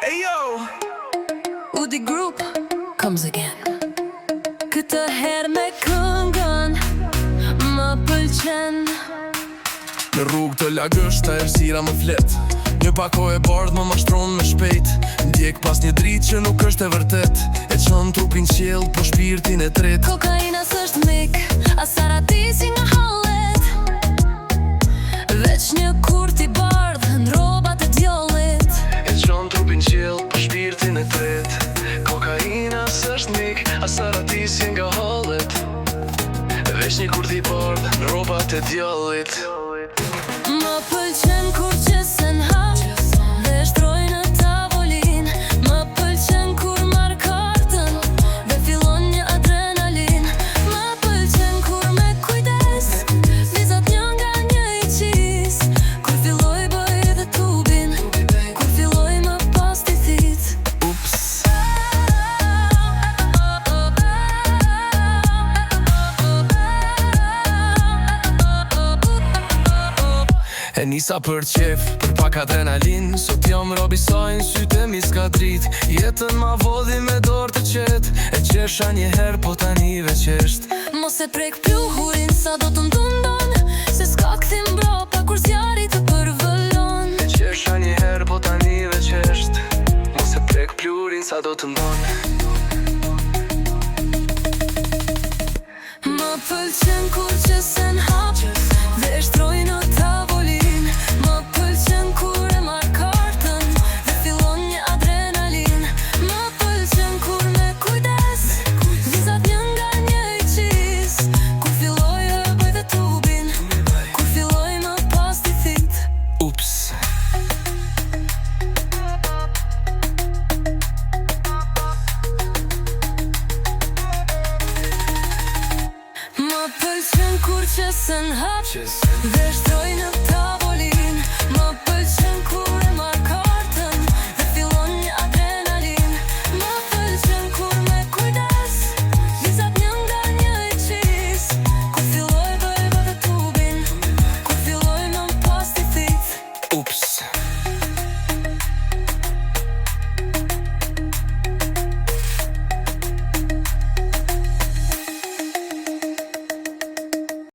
Ayo, Udi Group comes again. Këtë herë me këngën më pëlqen. në rrugë të lagësh ta errësira më flet. Një pako e bardhë më mashtron me shpejt. Ndjek pas një dritë që nuk është e vërtet. E çon trupin qiell, po shpirtin e tret. Kokaina s'është mik, as aradisi nga hallet. Veç një kurt i bardhë në rrobat e djollit. E çon trupin qiell, po shpirtin e tret. Kokaina s'është mik, as aradisi nga hallet. Veç një kurt i bardhë në rrobat e djollit. Më pëlqen kur qesen hap dhe shtroj në tavolin. Më pëlqen kur marr kartën dhe fillon një adrenalin. Më pëlqen kur me kujdes vizat një nga një i qis. Kur filloj bëj edhe tubin, kur filloj më pas t'i thit. Ups. E nisa për qef, për pak adrenalin. Sot jam Robinson, sytë mi s'ka drit. Jetën ma vodhi me dorë të qet. E qesha një herë, po tani veqesht. Mos e prek pluhurin sa do të ndundon, se s'ka kthim mbrapa kur zjarri të përvëllon. E qesha një herë, po tani veqesht. Mos e prek pluhurin sa do të ndon. Më pëlqen kur qesen hap dhe shtroj në tavolin. Më pëlqen kur e marr kartën dhe fillon një adrenalin. Më pëlqen kur me kujdes vizat një nga një i qis. Kur filloj e bëj dhe tubin, kur filloj më pas t'i thit. Ups. Më pëlqen kur qesen hap dhe shtroj në tavolin. Më pëlqen kur